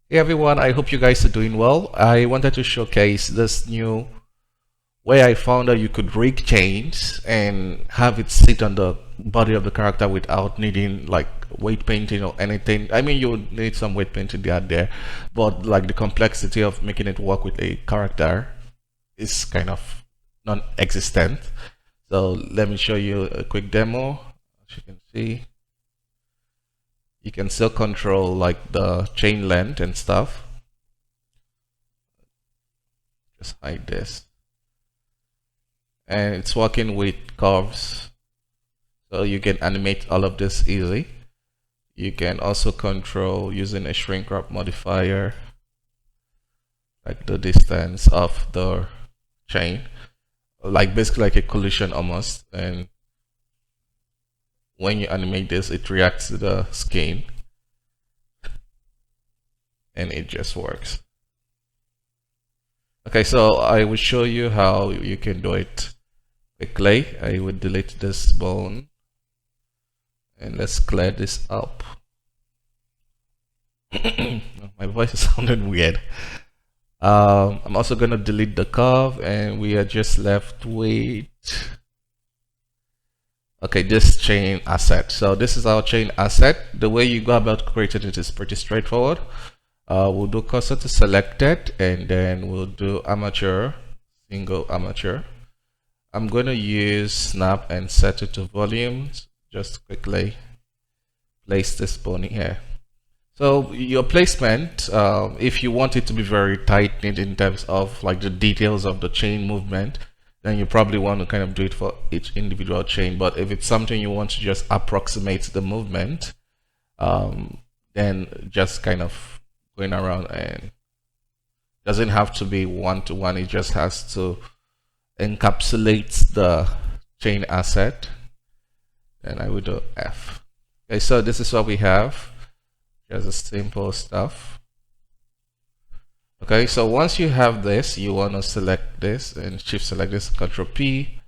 Hey everyone, I hope you guys are doing well. I wanted to showcase this new way I found that you could rig chains and have it sit on the body of the character without needing like weight painting or anything. I mean, you would need some weight painting there, but like the complexity of making it work with a character is kind of non-existent. So let me show you a quick demo. As you can see, you can still control like the chain length and stuff. Just hide this. And it's working with curves, so you can animate all of this easy. You can also control using a shrink wrap modifier, like the distance of the chain, like basically like a collision almost. And when you animate this, it reacts to the skin and it just works. Okay, so I will show you how you can do it quickly. I will delete this bone and let's clear this up. My voice is sounding weird. I'm also going to delete the curve and we are just left with this chain asset. So this is our chain asset. The way you go about creating it is pretty straightforward. We'll do cursor to selected and then we'll do armature, single armature. I'm going to use snap and set it to volumes. Just quickly place this bone here. So your placement, if you want it to be very tight knit in terms of like the details of the chain movement, then you probably want to kind of do it for each individual chain. But if it's something you want to just approximate the movement, then just kind of going around, and doesn't have to be one-to-one. It just has to encapsulate the chain asset. Then I will do F. Okay, so this is what we have. Just a simple stuff. Okay, so once you have this, you want to select this and shift select this, Control P,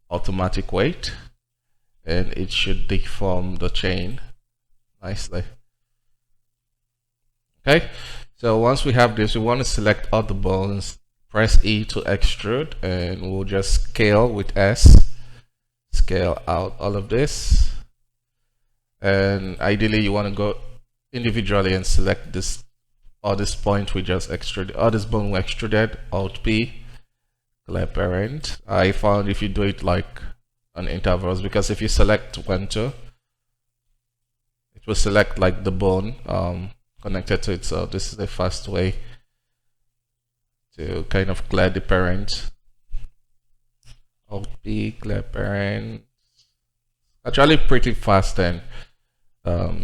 automatic weight, and it should deform the chain nicely. Okay, so once we have this, we want to select all the bones, press E to extrude, and we'll just scale with S, scale out all of this. And ideally you want to go individually and select this or this point we just extruded, or this bone we extruded, Alt P, clear parent. I found if you do it like on intervals, because if you select 1, 2, it will select like the bone connected to it. So this is the fast way to kind of clear the parent. Alt P, clear parent. Actually pretty fast and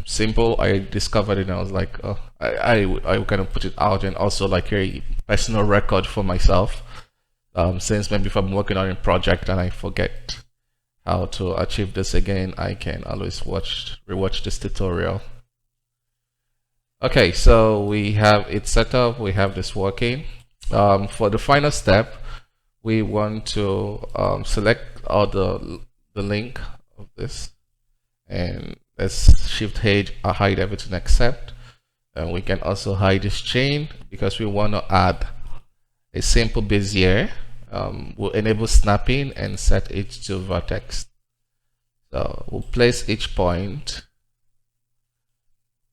simple. I discovered it and I was like, oh, I kind of put it out, and also like a personal record for myself, since maybe if I'm working on a project and I forget how to achieve this again, I can always rewatch this tutorial. Okay, so we have it set up, we have this working. For the final step, we want to select all the link of this, and let's shift hide everything except, and we can also hide this chain because we want to add a simple bezier. We'll enable snapping and set it to vertex. So we'll place each point.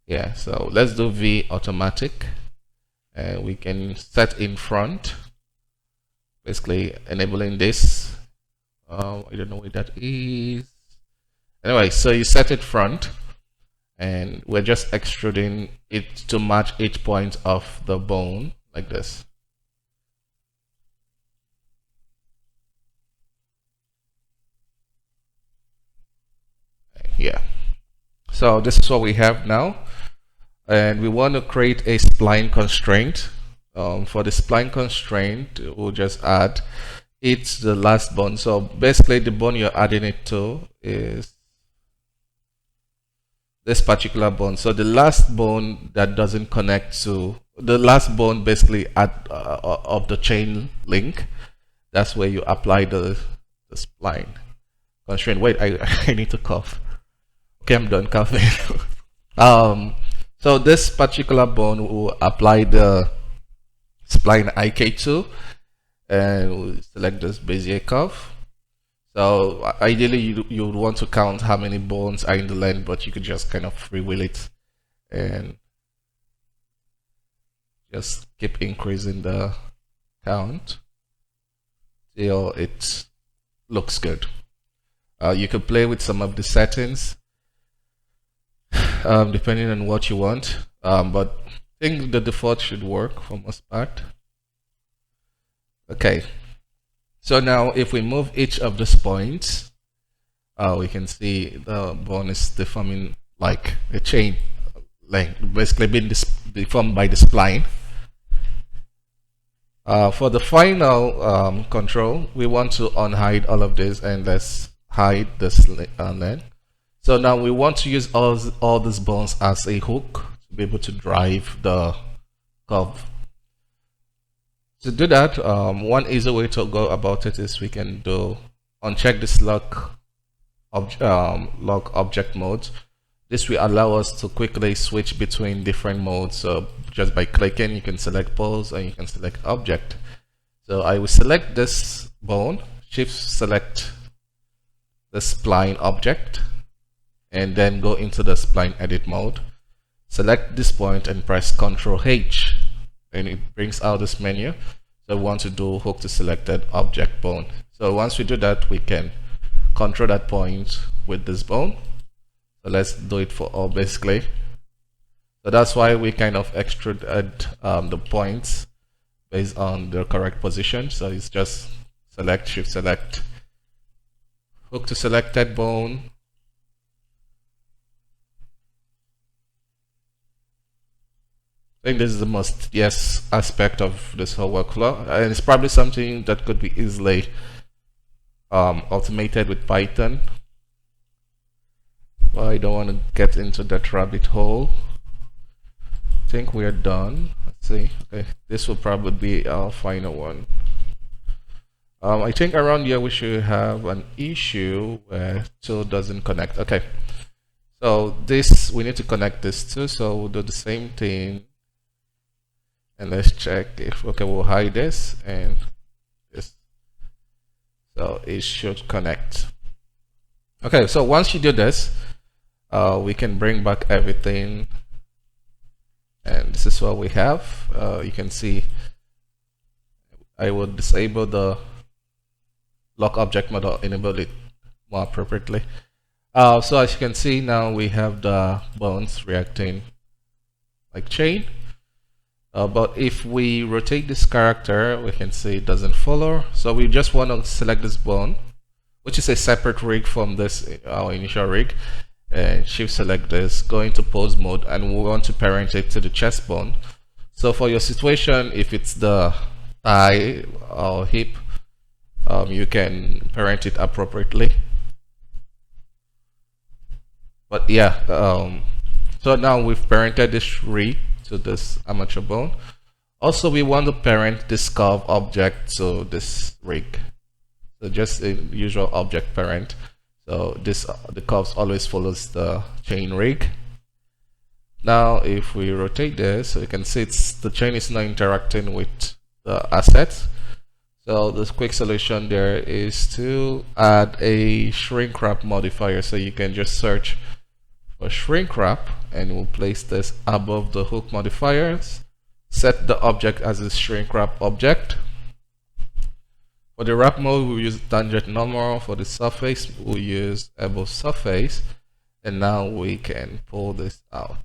Yeah, so let's do V automatic, and we can set in front, basically enabling this. I don't know where that is. Anyway, so you set it front, and we're just extruding it to match each point of the bone like this. Yeah, so this is what we have now, and we want to create a spline constraint. For the spline constraint, we'll just add it's the last bone. So basically the bone you're adding it to is this particular bone. So the last bone that doesn't connect to the last bone basically of the chain link, that's where you apply the spline constraint. Wait, I need to cough. Okay, I'm done coughing. So this particular bone will apply the spline IK2 and we'll select this Bezier curve. So ideally you would want to count how many bones are in the length, but you could just kind of freewheel it and just keep increasing the count till it looks good. You could play with some of the settings depending on what you want, but I think the default should work for most part. Okay, so now if we move each of these points, we can see the bone is deforming like a chain length, basically being deformed by the spline. For the final control, we want to unhide all of this, and let's hide this length. So now we want to use all these bones as a hook to be able to drive the curve. To do that, one easy way to go about it is we can uncheck this lock object mode. This will allow us to quickly switch between different modes. So just by clicking, you can select pose and you can select object. So I will select this bone, shift select the spline object, and then go into the spline edit mode. Select this point and press Ctrl H, and it brings out this menu. So we want to do hook to selected object bone. So once we do that, we can control that point with this bone. So let's do it for all basically. So that's why we kind of extruded the points based on the correct position. So it's just select, shift select, hook to selected bone. I think this is the most aspect of this whole workflow, and it's probably something that could be easily automated with Python. Well, I don't want to get into that rabbit hole. I think we're done. Let's see. Okay, this will probably be our final one. I think around here we should have an issue where two doesn't connect. Okay, so this we need to connect this too. So we'll do the same thing. And let's check if, okay, we'll hide this and this. So it should connect. Okay, so once you do this, we can bring back everything. And this is what we have. You can see I will disable the lock object mode or enable it more appropriately. So as you can see now, we have the bones reacting like chain. But if we rotate this character, we can see it doesn't follow. So we just want to select this bone, which is a separate rig from this our initial rig, and shift select this, go into pose mode, and we want to parent it to the chest bone. So for your situation, if it's the thigh or hip, you can parent it appropriately. But yeah, so now we've parented this rig to this armature bone. Also, we want to parent this curve object to this rig. So just a usual object parent. So this the curves always follows the chain rig. Now, if we rotate this, so you can see the chain is now interacting with the assets. So the quick solution there is to add a shrink wrap modifier. So you can just search for shrink wrap, and we'll place this above the hook modifiers. Set the object as a shrink wrap object. For the wrap mode, we'll use tangent normal. For the surface, we'll use above surface. And now we can pull this out.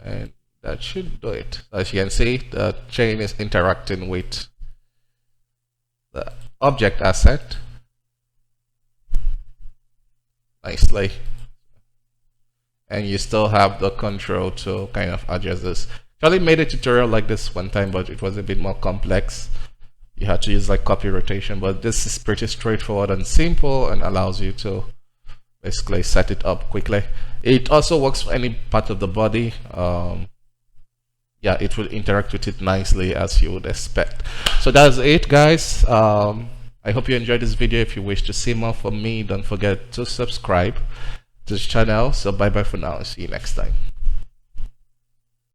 And that should do it. As you can see, the chain is interacting with the object asset nicely, and you still have the control to kind of adjust this. Charlie made a tutorial like this one time, but it was a bit more complex. You had to use like copy rotation, but this is pretty straightforward and simple and allows you to basically set it up quickly. It also works for any part of the body. Yeah, it will interact with it nicely as you would expect. So that's it, guys. I hope you enjoyed this video. If you wish to see more from me, don't forget to subscribe. this channel. So bye bye for now, and see you next time.